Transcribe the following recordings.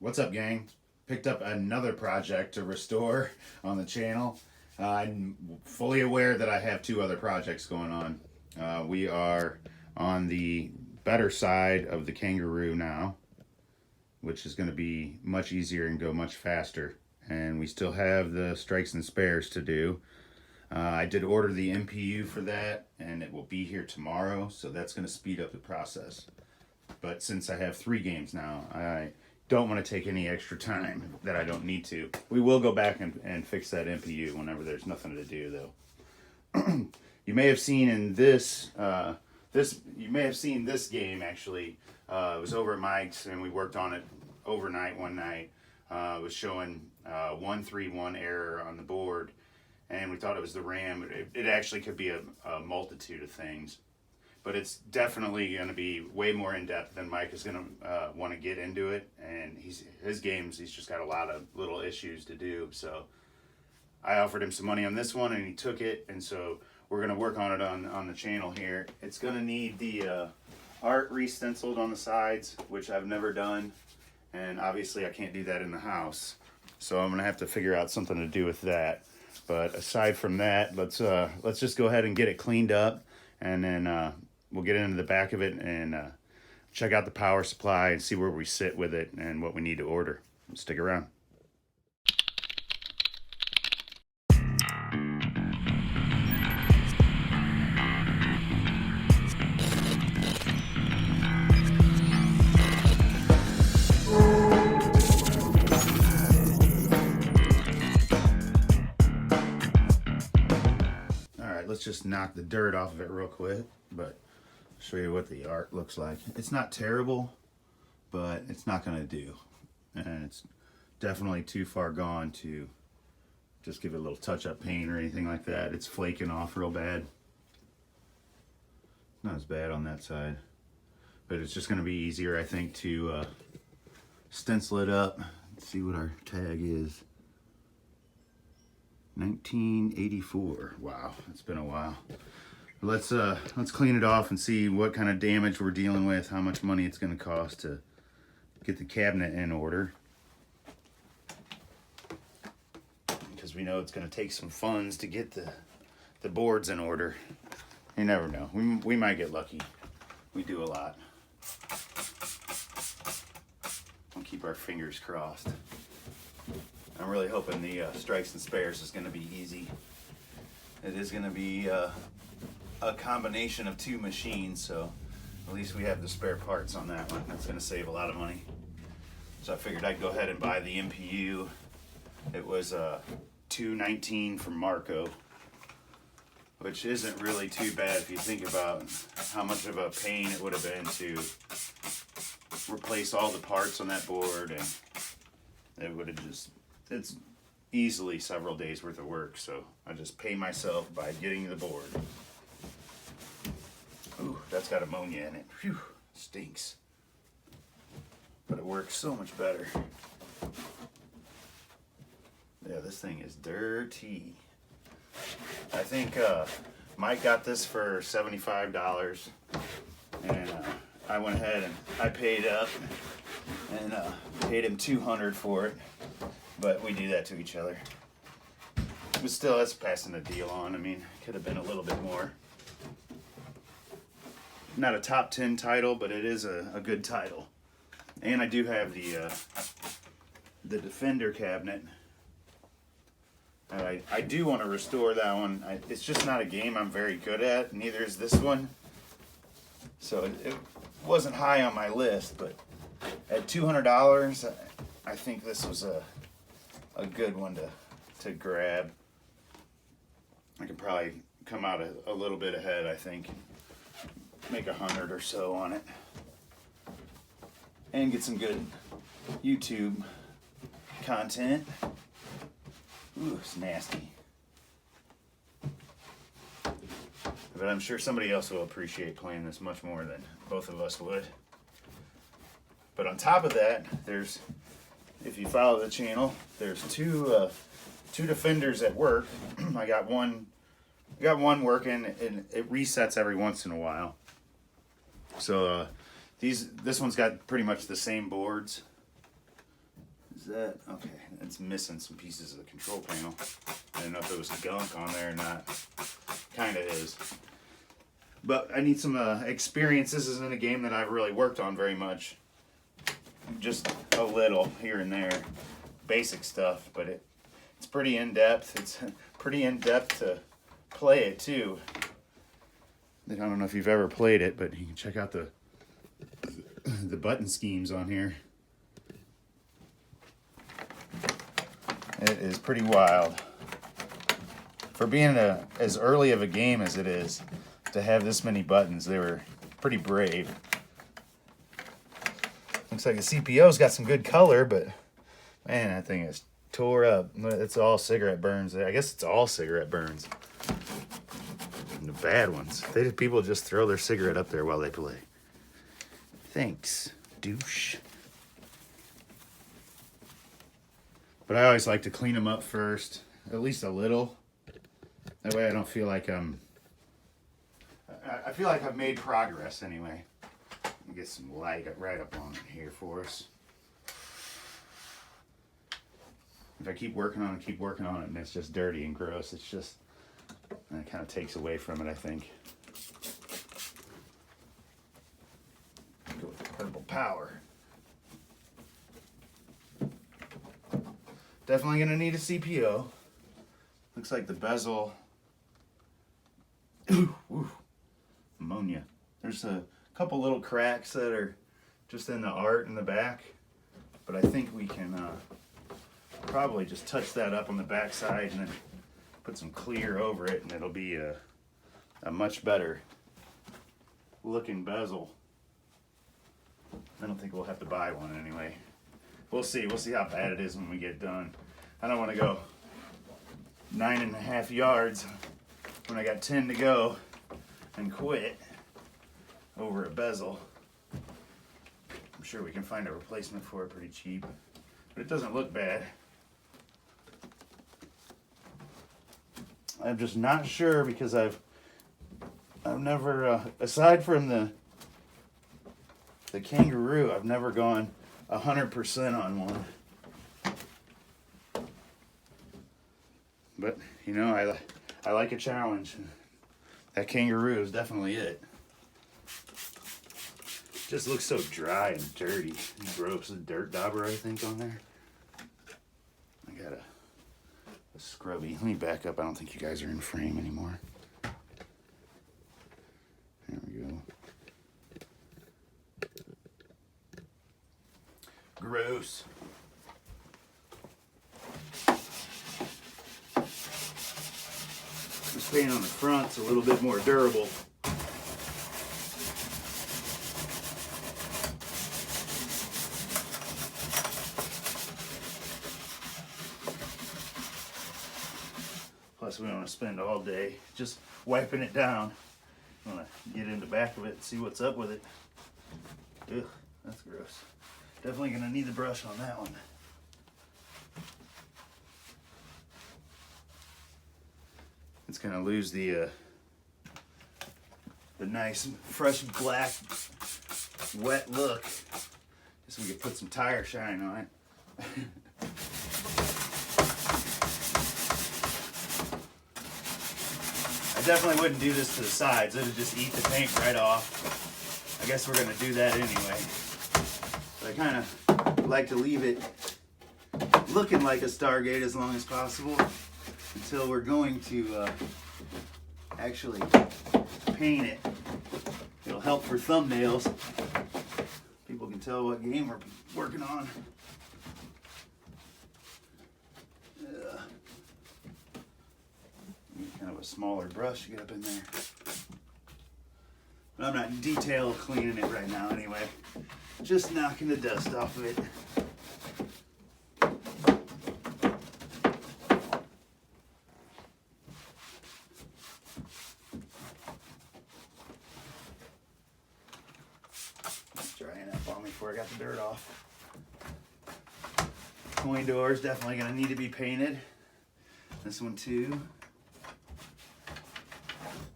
What's up, gang? Picked up another project to restore on the channel. I'm fully aware that I have two other projects going on. We are on the better side of the kangaroo now, which is going to be much easier and go much faster. And we still have the strikes and spares to do. I did order the MPU for that, and it will be here tomorrow, so that's going to speed up the process. But since I have 3 games now, I don't want to take any extra time that I don't need to. We will go back and fix that MPU whenever there's nothing to do, though. You may have seen in this, you may have seen this game actually. It was over at Mike's, and we worked on it overnight one night. It was showing 131 error on the board, and we thought it was the RAM. It actually could be a multitude of things. But it's definitely going to be way more in depth than Mike is going to want to get into it. And he's just got a lot of little issues to do. So I offered him some money on this one, and he took it. And so we're going to work on it on the channel here. It's going to need the art re-stenciled on the sides, which I've never done. And obviously I can't do that in the house. So I'm going to have to figure out something to do with that. But aside from that, let's just go ahead and get it cleaned up, and then we'll get into the back of it and check out the power supply and see where we sit with it and what we need to order. Stick around. Let's just knock the dirt off of it real quick, but show you what the art looks like. It's not terrible, but it's not going to do, and it's definitely too far gone to just give it a little touch-up paint or anything like that. It's flaking off real bad. Not as bad on that side, but it's just going to be easier, I think, to stencil it up. Let's see what our tag is. 1984. Wow, it's been a while. Let's clean it off and see what kind of damage we're dealing with, how much money it's going to cost to get the cabinet in order. Because we know it's going to take some funds to get the boards in order. You never know. We might get lucky. We do a lot. We'll keep our fingers crossed. I'm really hoping the strikes and spares is going to be easy. It is going to be a combination of 2 machines, so at least we have the spare parts on that one. That's going to save a lot of money. So I figured I'd go ahead and buy the MPU. It was $219 from Marco, which isn't really too bad if you think about how much of a pain it would have been to replace all the parts on that board, and it would have just... It's easily several days worth of work, so I just pay myself by getting the board. Ooh, that's got ammonia in it. Phew, stinks. But it works so much better. Yeah, this thing is dirty. I think Mike got this for $75, and I went ahead and I paid up and paid him $200 for it. But we do that to each other. But still, that's passing the deal on. I mean, could have been a little bit more. Not a top 10 title, but it is a good title. And I do have the Defender cabinet. I do want to restore that one. It's just not a game I'm very good at. Neither is this one. So it wasn't high on my list, but at $200, I think this was a good one to grab. I could probably come out a little bit ahead, I think. Make 100 or so on it. And get some good YouTube content. Ooh, it's nasty. But I'm sure somebody else will appreciate playing this much more than both of us would. But on top of that, there's... If you follow the channel, there's two Defenders at work. I got one working, and it resets every once in a while. So this one's got pretty much the same boards, Is that okay? It's missing some pieces of the control panel. I didn't know if there was gunk on there or not. Kind of is. But I need some experience. This isn't a game that I've really worked on very much. Just a little here and there. Basic stuff, but it's pretty in-depth. It's pretty in-depth to play it, too. I don't know if you've ever played it, but you can check out the button schemes on here. It is pretty wild. For being as early of a game as it is, to have this many buttons, they were pretty brave. Looks like the CPO's got some good color, but man, that thing is tore up. It's all cigarette burns. I guess it's all cigarette burns. And the bad ones. People just throw their cigarette up there while they play. Thanks, douche. But I always like to clean them up first, at least a little. That way I don't feel like I feel like I've made progress anyway. Let me get some light right up on it here for us. If I keep working on it, and it's just dirty and gross, it kind of takes away from it, I think. Go with the purple power. Definitely gonna need a CPO. Looks like the bezel. Ooh, ammonia. There's a couple little cracks that are just in the art in the back, but I think we can probably just touch that up on the back side and then put some clear over it, and it'll be a much better looking bezel. I don't think we'll have to buy one anyway. We'll see how bad it is when we get done. I don't want to go 9.5 yards when I got 10 to go and quit over a bezel. I'm sure we can find a replacement for it pretty cheap, but it doesn't look bad. I'm just not sure because I've never, aside from the kangaroo, I've never gone 100% on one. But you know, I like a challenge. That kangaroo is definitely it. Just looks so dry and dirty and gross. A dirt dauber, I think, on there. I got a scrubby. Let me back up. I don't think you guys are in frame anymore. There we go. Gross. This paint on the front's a little bit more durable. Plus, we don't want to spend all day just wiping it down. I want to get in the back of it and see what's up with it. Ugh, that's gross. Definitely going to need the brush on that one. It's going to lose the nice, fresh, black, wet look. Just so we can put some tire shine on it. I definitely wouldn't do this to the sides. It would just eat the paint right off. I guess we're going to do that anyway. But I kind of like to leave it looking like a Stargate as long as possible until we're going to actually paint it. It'll help for thumbnails. People can tell what game we're working on. Kind of a smaller brush to get up in there. But I'm not detail cleaning it right now anyway. Just knocking the dust off of it. Just drying up on me before I got the dirt off. Coin door is definitely going to need to be painted. This one too.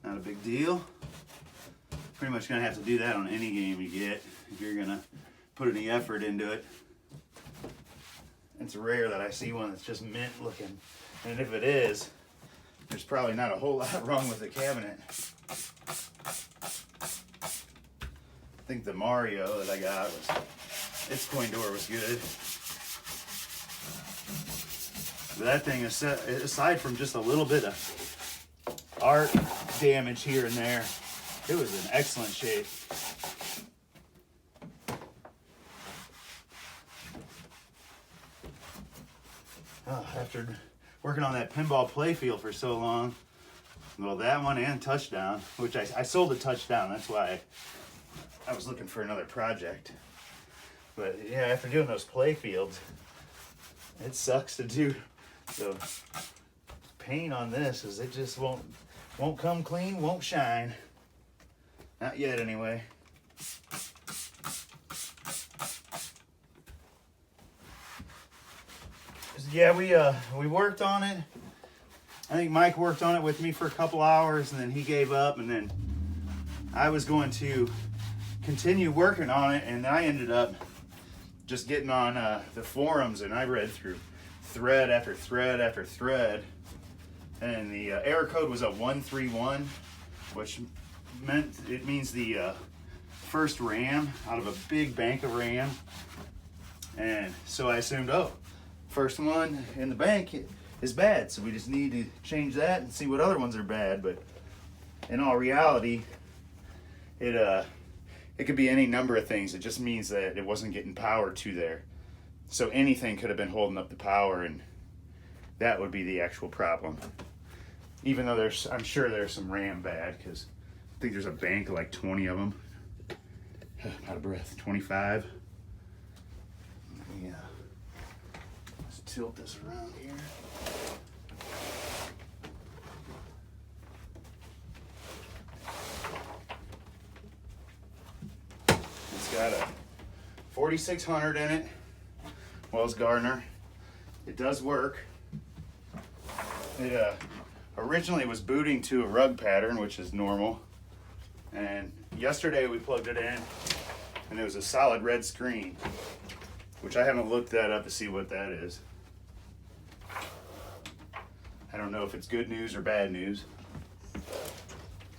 Not a big deal. Pretty much gonna have to do that on any game you get if you're gonna put any effort into it. It's rare that I see one that's just mint looking. And if it is, there's probably not a whole lot wrong with the cabinet. I think the Mario that I got its coin door was good. But that thing is set, aside from just a little bit of art damage here and there, it was in excellent shape. Oh, after working on that pinball playfield for so long, well, that one and Touchdown, which I sold a Touchdown, that's why I was looking for another project. But yeah, after doing those playfields, it sucks to do the paint on this, as it just won't come clean, won't shine. Not yet, anyway. Yeah, we worked on it. I think Mike worked on it with me for a couple hours, and then he gave up, and then I was going to continue working on it, and I ended up just getting on the forums, and I read through thread after thread after thread, and the error code was a 131, which means the first RAM out of a big bank of RAM. And so I assumed, oh, first one in the bank is bad, so we just need to change that and see what other ones are bad. But in all reality, it could be any number of things. It just means that it wasn't getting power to there. So anything could have been holding up the power, and that would be the actual problem. Even though I'm sure there's some RAM bad, because I think there's a bank of like 20 of them. Out of breath. 25. Yeah. Let's tilt this around here. It's got a 4600 in it. Wells Gardner. It does work. It originally was booting to a rug pattern, which is normal. And yesterday we plugged it in, and it was a solid red screen, which I haven't looked that up to see what that is. I don't know if it's good news or bad news.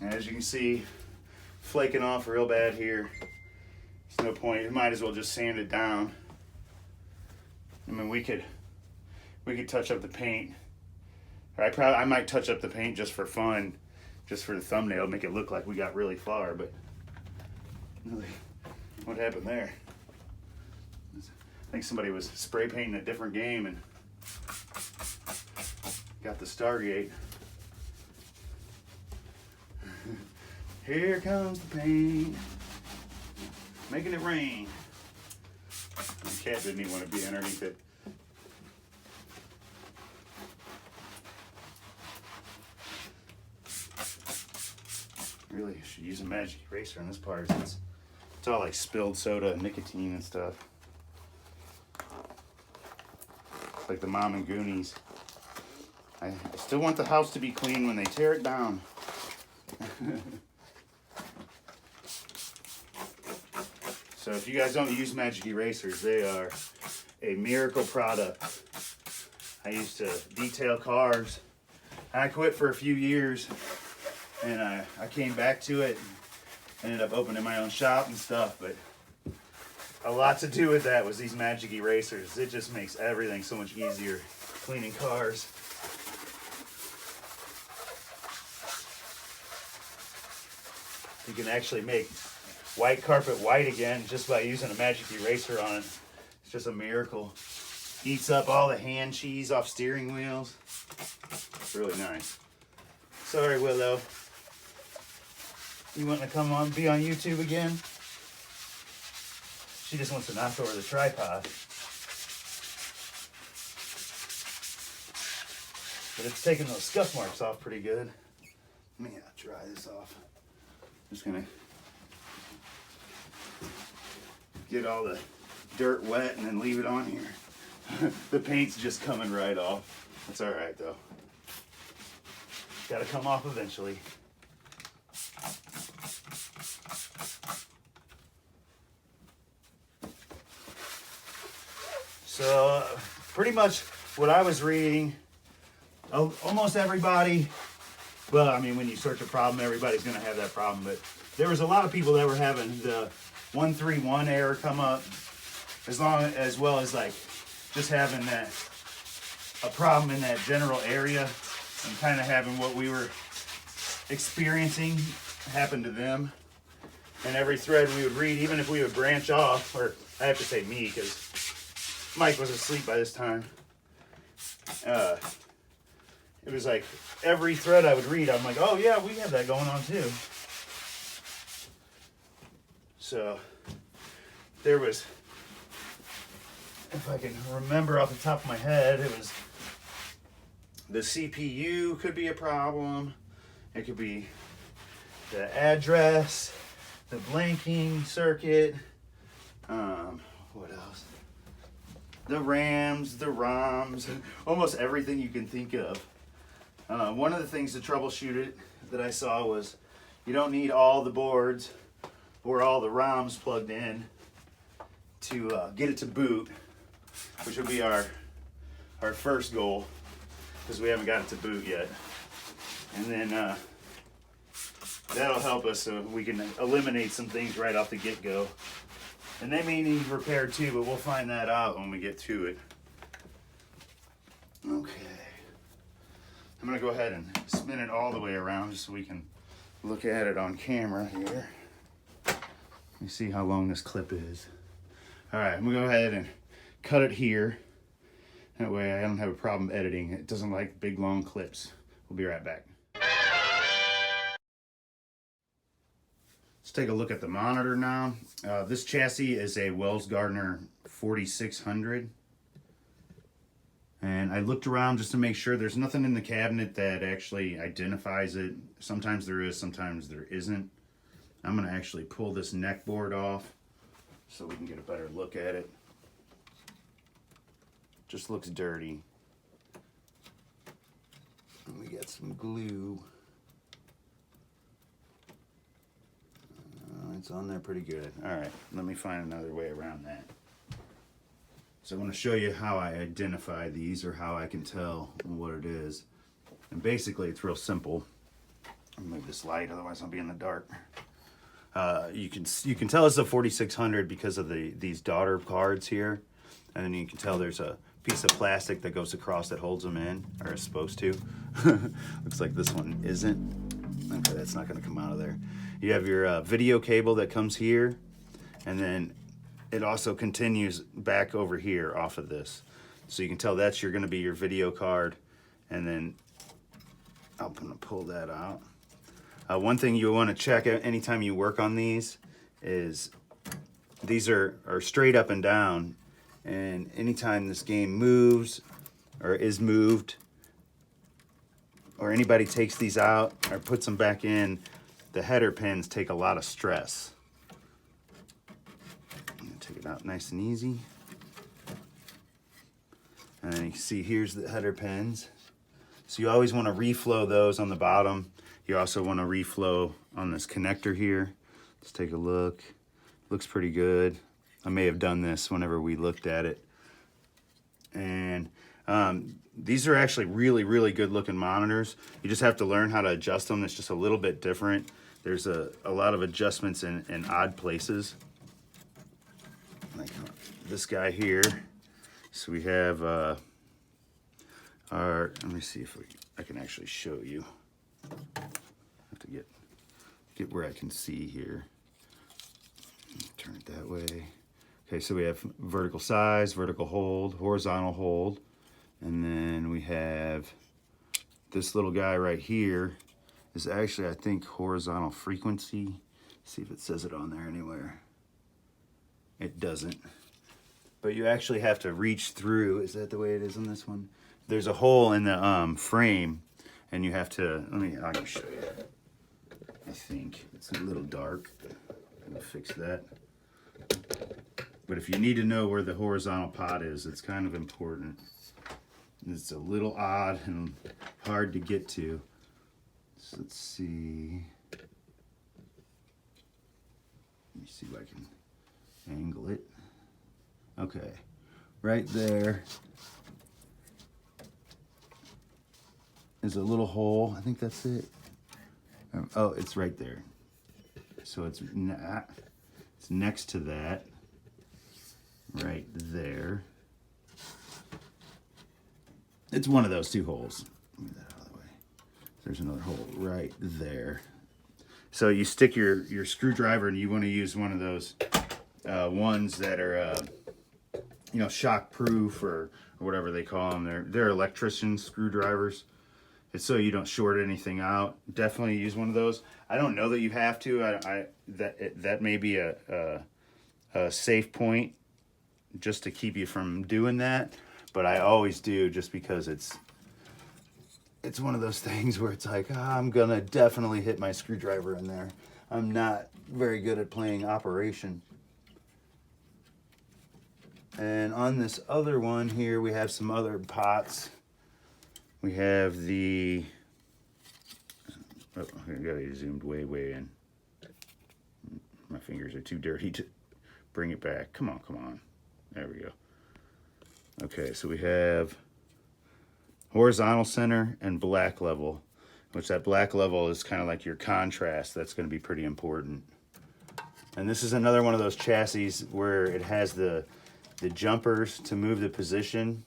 And as you can see, flaking off real bad here. There's no point. You might as well just sand it down. I mean, we could touch up the paint. I might touch up the paint just for fun, just for the thumbnail, make it look like we got really far. But really, what happened there? I think somebody was spray painting a different game and got the Stargate. Here comes the paint, making it rain. The cat didn't even want to be underneath it. Really should use a magic eraser on this part, since it's all like spilled soda and nicotine and stuff. It's like the Mom and Goonies. I still want the house to be clean when they tear it down. So if you guys don't use magic erasers, they are a miracle product. I used to detail cars. I quit for a few years, and I came back to it and ended up opening my own shop and stuff. But a lot to do with that was these magic erasers. It just makes everything so much easier cleaning cars. You can actually make white carpet white again just by using a magic eraser on it. It's just a miracle. Eats up all the hand cheese off steering wheels. It's really nice. Sorry, Willow. You want to come on, be on YouTube again? She just wants to knock over the tripod. But it's taking those scuff marks off pretty good. Let me dry this off. Just gonna get all the dirt wet and then leave it on here. The paint's just coming right off. That's all right though. Gotta come off eventually. So pretty much what I was reading, almost everybody, well, I mean, when you search a problem, everybody's going to have that problem, but there was a lot of people that were having the 131 error come up, as well as like just having a problem in that general area, and kind of having what we were experiencing happen to them. And every thread we would read, even if we would branch off, or I have to say me, because Mike was asleep by this time. It was like every thread I would read, I'm like, oh yeah, we have that going on too. So there was, if I can remember off the top of my head, it was the CPU could be a problem. It could be the address, the blanking circuit, what else? The RAMs, the ROMs, almost everything you can think of. One of the things to troubleshoot it that I saw was you don't need all the boards or all the ROMs plugged in to get it to boot, which would be our first goal, because we haven't got it to boot yet. And then that'll help us so we can eliminate some things right off the get-go. And they may need repaired too, but we'll find that out when we get to it. Okay. I'm gonna go ahead and spin it all the way around just so we can look at it on camera here. Let me see how long this clip is. All right, I'm gonna go ahead and cut it here. That way I don't have a problem editing. It doesn't like big long clips. We'll be right back. Let's take a look at the monitor now. This chassis is a Wells Gardner 4600. And I looked around just to make sure there's nothing in the cabinet that actually identifies it. Sometimes there is, sometimes there isn't. I'm gonna actually pull this neck board off so we can get a better look at it. Just looks dirty. And we got some glue. It's on there pretty good. All right, let me find another way around that. So I'm going to show you how I identify these, or how I can tell what it is. And basically it's real simple. I'll move this light, otherwise I'll be in the dark. You can tell it's a 4600 because of these daughter cards here. And then you can tell there's a piece of plastic that goes across that holds them in, or is supposed to. Looks like this one isn't. Okay, that's not going to come out of there. You have your video cable that comes here, and then it also continues back over here off of this. So you can tell that's going to be your video card, and then I'm going to pull that out. One thing you want to check anytime you work on these is these are straight up and down, and anytime this game moves or is moved, or anybody takes these out or puts them back in, the header pins take a lot of stress. I'm gonna take it out nice and easy. And then you can see here's the header pins. So you always want to reflow those on the bottom. You also want to reflow on this connector here. Let's take a look. Looks pretty good. I may have done this whenever we looked at it. And these are actually really, really good looking monitors. You just have to learn how to adjust them. It's just a little bit different. There's a lot of adjustments in odd places. Like this guy here. So we have let me see if I can actually show you. I have to get where I can see here. Turn it that way. Okay, so we have vertical size, vertical hold, horizontal hold, and then we have this little guy right here is actually, I think, horizontal frequency. See if it says it on there anywhere. It doesn't. But you actually have to reach through. Is that the way it is on this one? There's a hole in the frame, and you have to, I can show you. I think it's a little dark. I'll fix that. But if you need to know where the horizontal pot is, it's kind of important. It's a little odd and hard to get to. So let's see. Let me see if I can angle it. Okay, right there is a little hole. I think that's it. Oh, it's right there. So it's next to that, right there. It's one of those two holes. Move that out of the way. There's another hole right there. So you stick your screwdriver, and you want to use one of those ones that are, you know, shock proof or whatever they call them. They're electrician screwdrivers. It's so you don't short anything out. Definitely use one of those. I don't know that you have to. That may be a safe point just to keep you from doing that. But I always do, just because it's one of those things where it's like, I'm gonna definitely hit my screwdriver in there. I'm not very good at playing Operation. And on this other one here, we have some other pots. We have the, oh, I got it zoomed way in. My fingers are too dirty to bring it back. Come on. There we go. Okay, so we have horizontal center and black level, which that black level is kind of like your contrast. That's going to be pretty important. And this is another one of those chassis where it has the jumpers to move the position.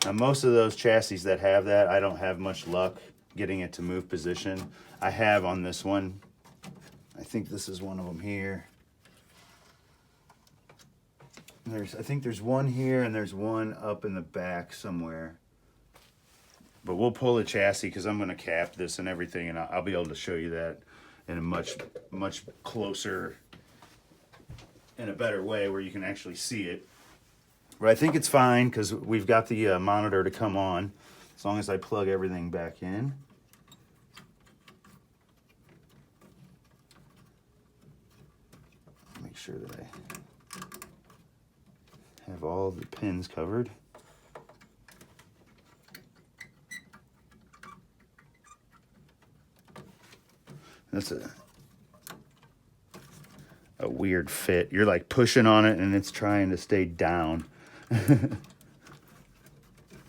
Now, most of those chassis that have that, I don't have much luck getting it to move position. I have on this one. I think this is one of them here. I think there's one here, and there's one up in the back somewhere. But we'll pull the chassis because I'm going to cap this and everything, and I'll be able to show you that in a much closer, in a better way where you can actually see it. But I think it's fine because we've got the monitor to come on as long as I plug everything back in. Make sure that I have all the pins covered. That's a weird fit. You're like pushing on it and it's trying to stay down.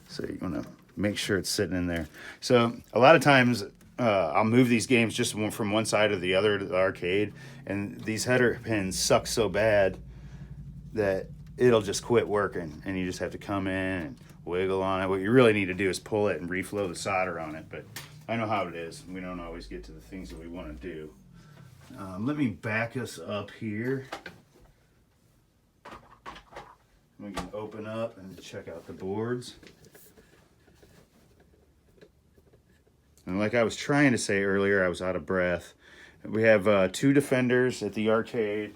So you want to make sure it's sitting in there. So a lot of times I'll move these games just from one side to the other to the arcade, and these header pins suck so bad that it'll just quit working, and you just have to come in and wiggle on it. What you really need to do is pull it and reflow the solder on it, but I know how it is. We don't always get to the things that we want to do. Let me back us up here. We can open up and check out the boards. And like I was trying to say earlier, I was out of breath. We have 2 Defenders at the arcade,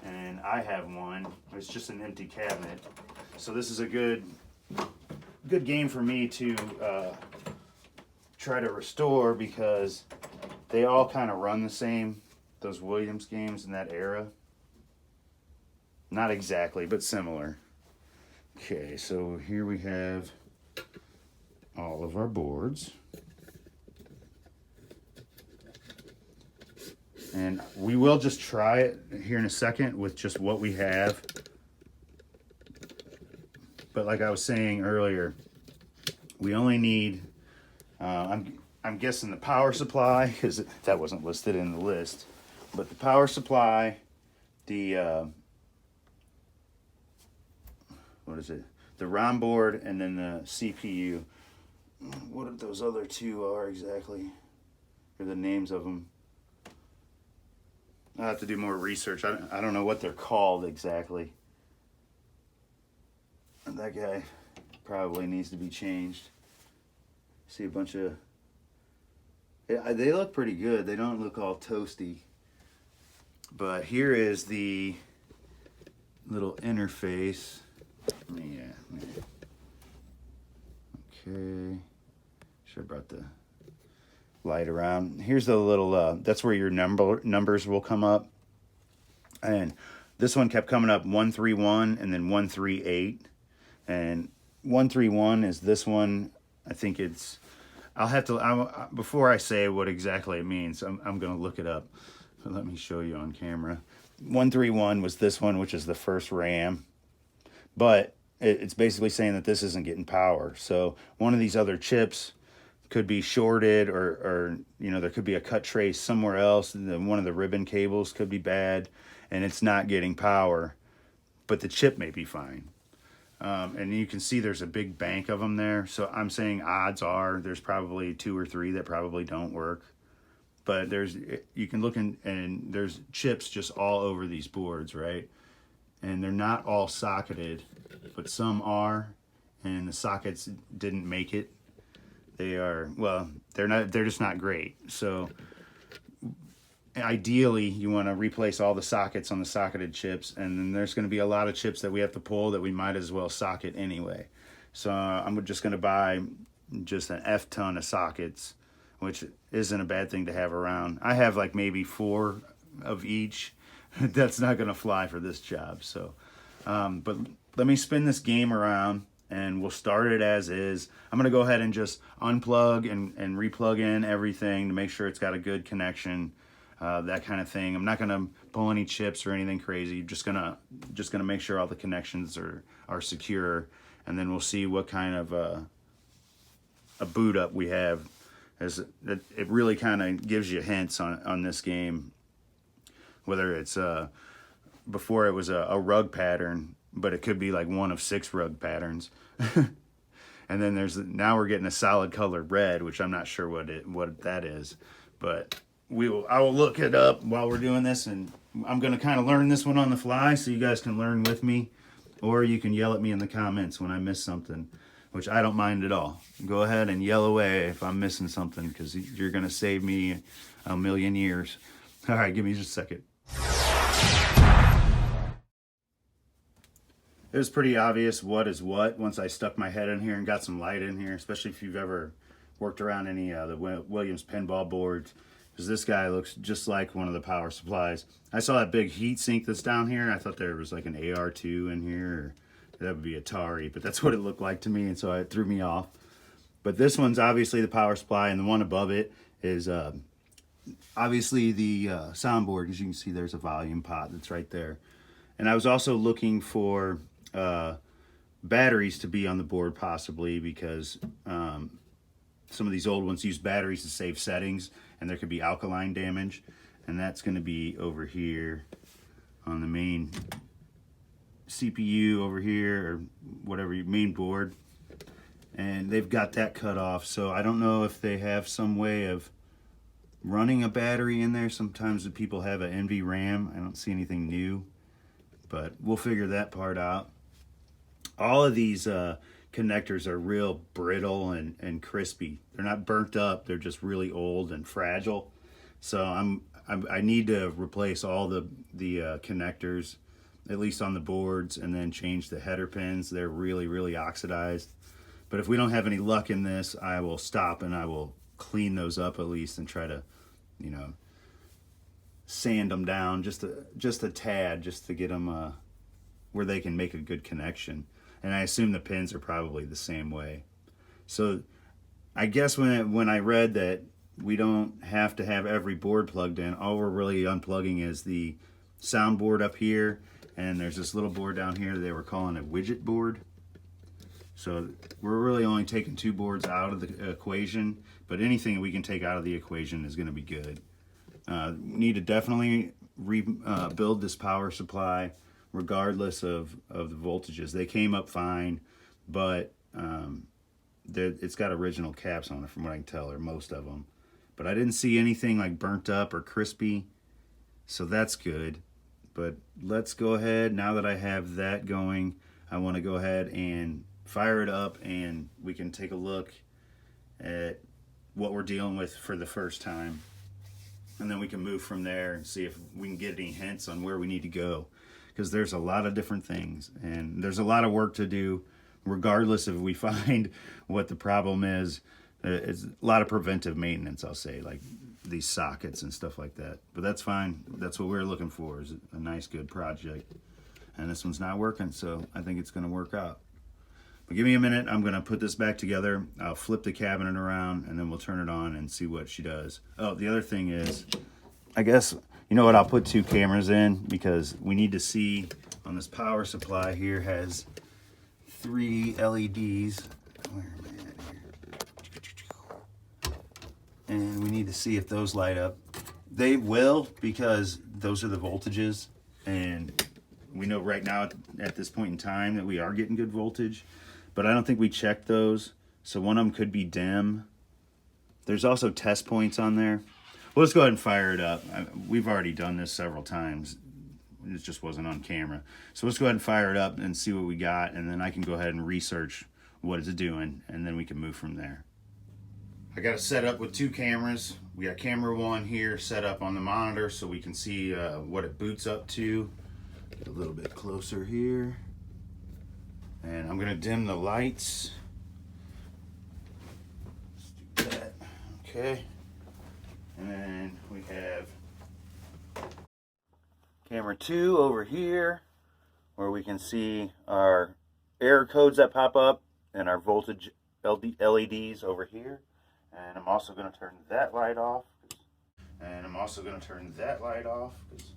and I have one. It's just an empty cabinet. So this is a good game for me to try to restore, because they all kind of run the same, those Williams games in that era. Not exactly, but similar. Okay, so here we have all of our boards. And we will just try it here in a second with just what we have. But like I was saying earlier, we only need, I'm guessing the power supply, because that wasn't listed in the list. But the power supply, the, what is it? The ROM board, and then the CPU. What those other 2 are exactly, or the names of them. I'll have to do more research. I don't know what they're called exactly. And that guy probably needs to be changed. See a bunch of... Yeah, they look pretty good. They don't look all toasty. But here is the little interface. Yeah. Okay. Should have brought the light around. Here's the little, that's where your numbers will come up. And this one kept coming up 131 and then 138. And 131 is this one. I think it's, I'll have to, before I say what exactly it means, I'm going to look it up. So let me show you on camera. 131 was this one, which is the first RAM. But it's basically saying that this isn't getting power. So one of these other chips could be shorted, or you know, there could be a cut trace somewhere else. One of the ribbon cables could be bad and it's not getting power, but the chip may be fine. And you can see there's a big bank of them there. So I'm saying odds are there's probably 2 or 3 that probably don't work. But you can look and there's chips just all over these boards, right? And they're not all socketed, but some are, and the sockets didn't make it. They're just not great. So ideally you want to replace all the sockets on the socketed chips, and then there's going to be a lot of chips that we have to pull that we might as well socket anyway. So I'm just going to buy just an F ton of sockets, which isn't a bad thing to have around. I have like maybe 4 of each. That's not going to fly for this job. So but let me spin this game around and we'll start it as is. I'm going to go ahead and just unplug and replug in everything to make sure it's got a good connection. That kind of thing. I'm not gonna pull any chips or anything crazy. Just gonna make sure all the connections are secure, and then we'll see what kind of a boot up we have. As it really kind of gives you hints on this game, whether it's before it was a rug pattern, but it could be like one of 6 rug patterns. And then now we're getting a solid color red, which I'm not sure what that is, but I will look it up while we're doing this, and I'm going to kind of learn this one on the fly so you guys can learn with me, or you can yell at me in the comments when I miss something, which I don't mind at all. Go ahead and yell away if I'm missing something, because you're going to save me a million years. All right, give me just a second. It was pretty obvious what is what once I stuck my head in here and got some light in here, especially if you've ever worked around any of the Williams pinball boards. Because this guy looks just like one of the power supplies. I saw that big heat sink that's down here, and I thought there was like an AR2 in here, or that would be Atari, but that's what it looked like to me, and so it threw me off. But this one's obviously the power supply, and the one above it is obviously the soundboard. As you can see, there's a volume pot that's right there. And I was also looking for batteries to be on the board, possibly, because some of these old ones use batteries to save settings, and there could be alkaline damage, and that's going to be over here on the main CPU over here, or whatever, your main board, and they've got that cut off. So I don't know if they have some way of running a battery in there. Sometimes the people have an NVRAM. I don't see anything new, but we'll figure that part out. All of these connectors are real brittle and crispy. They're not burnt up, they're just really old and fragile. So I need to replace all the connectors, at least on the boards, and then change the header pins. They're really oxidized. But if we don't have any luck in this, I will stop and I will clean those up at least and try to, you know, sand them down just a tad, just to get them where they can make a good connection. And I assume the pins are probably the same way. So I guess when I read that we don't have to have every board plugged in, all we're really unplugging is the soundboard up here, and there's this little board down here they were calling a widget board. So we're really only taking 2 boards out of the equation, but anything we can take out of the equation is going to be good. Need to definitely rebuild this power supply, regardless of the voltages. They came up fine, but it's got original caps on it from what I can tell, or most of them. But I didn't see anything like burnt up or crispy, so that's good. But let's go ahead, now that I have that going, I want to go ahead and fire it up, and we can take a look at what we're dealing with for the first time. And then we can move from there and see if we can get any hints on where we need to go. Because there's a lot of different things, and there's a lot of work to do, regardless if we find what the problem is. It's a lot of preventive maintenance, I'll say, like these sockets and stuff like that. But that's fine. That's what we're looking for, is a nice, good project. And this one's not working, so I think it's going to work out. But give me a minute. I'm going to put this back together. I'll flip the cabinet around, and then we'll turn it on and see what she does. Oh, the other thing is, I guess, you know what, I'll put 2 cameras in, because we need to see on this power supply here has 3 LEDs. Where am I at here? and we need to see if those light up. They will, because those are the voltages, and we know right now at this point in time that we are getting good voltage, but I don't think we checked those, so one of them could be dim. There's also test points on there. Well, let's go ahead and fire it up. We've already done this several times. It just wasn't on camera. So let's go ahead and fire it up and see what we got, and then I can go ahead and research what it's doing, and then we can move from there. I got it set up with 2 cameras. We got camera 1 here set up on the monitor so we can see what it boots up to. Get a little bit closer here. And I'm gonna dim the lights. Let's do that. Okay. And then we have camera 2 over here, where we can see our error codes that pop up and our voltage LEDs over here. And I'm also going to turn that light off. And I'm also going to turn that light off, because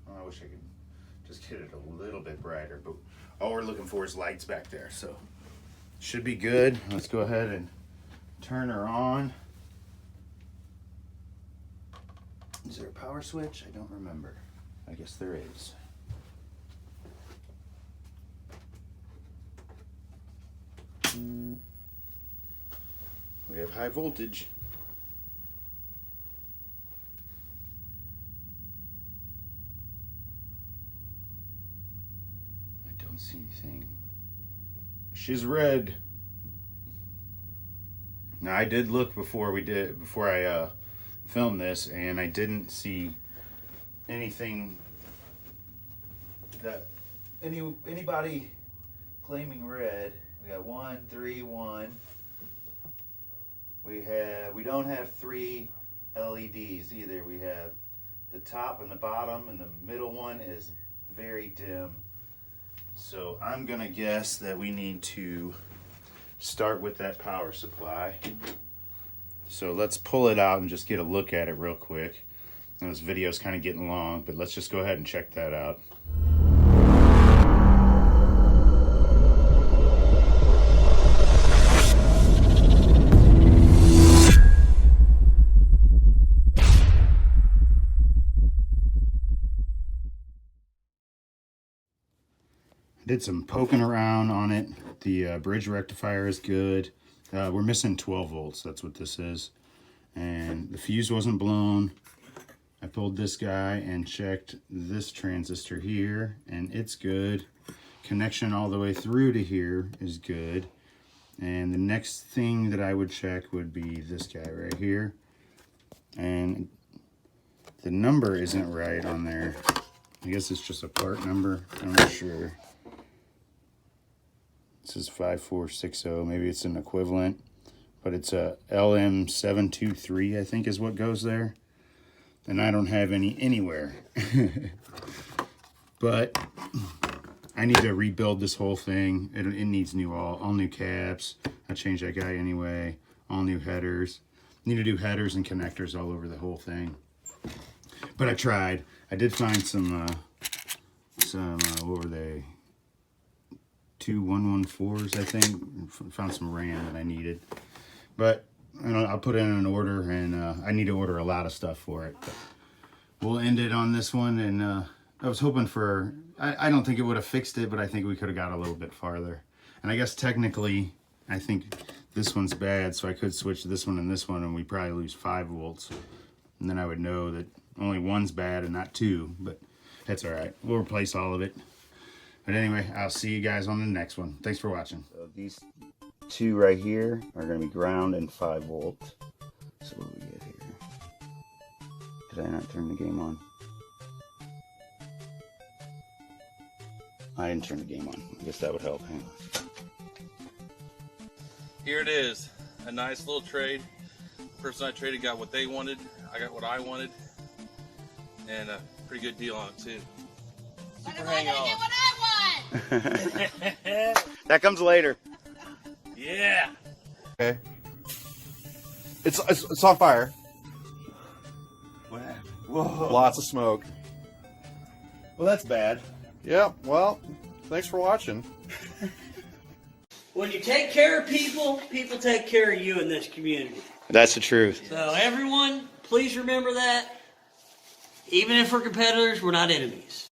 I wish I could just get it a little bit brighter, but all we're looking for is lights back there, so should be good. Let's go ahead and turn her on. Is there a power switch? I don't remember. I guess there is. We have high voltage. I don't see anything. She's red. Now I did look before I filmed this, and I didn't see anything that anybody claiming red. We got 1, 3, 1. We don't have 3 LEDs either. We have the top and the bottom, and the middle one is very dim. So I'm gonna guess that we need to start with that power supply. So let's pull it out and just get a look at it real quick. And this video's kind of getting long, but let's just go ahead and check that out. Did some poking around on it. The bridge rectifier is good. We're missing 12 volts, that's what this is. And the fuse wasn't blown. I pulled this guy and checked this transistor here, and it's good. Connection all the way through to here is good. And the next thing that I would check would be this guy right here. And the number isn't right on there. I guess it's just a part number, I'm not sure. This is 5460, maybe it's an equivalent, but it's a LM723, I think is what goes there. And I don't have any anywhere. But I need to rebuild this whole thing. It needs all new caps. I changed that guy anyway. All new headers. Need to do headers and connectors all over the whole thing. But I tried. I did find some what were they? 2 114s, I think. Found some RAM that I needed. But I'll put in an order, and I need to order a lot of stuff for it. But we'll end it on this one, and I was hoping for, I don't think it would have fixed it, but I think we could have got a little bit farther. And I guess technically, I think this one's bad, so I could switch this one, and we probably lose 5 volts. And then I would know that only one's bad and not 2, but that's all right. We'll replace all of it. But anyway, I'll see you guys on the next one. Thanks for watching. So these 2 right here are going to be ground and 5 volts. So what do we get here? Did I not turn the game on? I didn't turn the game on. I guess that would help. Hang on. Here it is. A nice little trade. The person I traded got what they wanted. I got what I wanted. And a pretty good deal on it too. Super hang on. What I want. That comes later. Yeah. Okay. It's on fire. What happened? Whoa. Lots of smoke. Well, that's bad. Yeah, well, thanks for watching. When you take care of people, people take care of you in this community. That's the truth. So everyone, please remember that. Even if we're competitors, we're not enemies.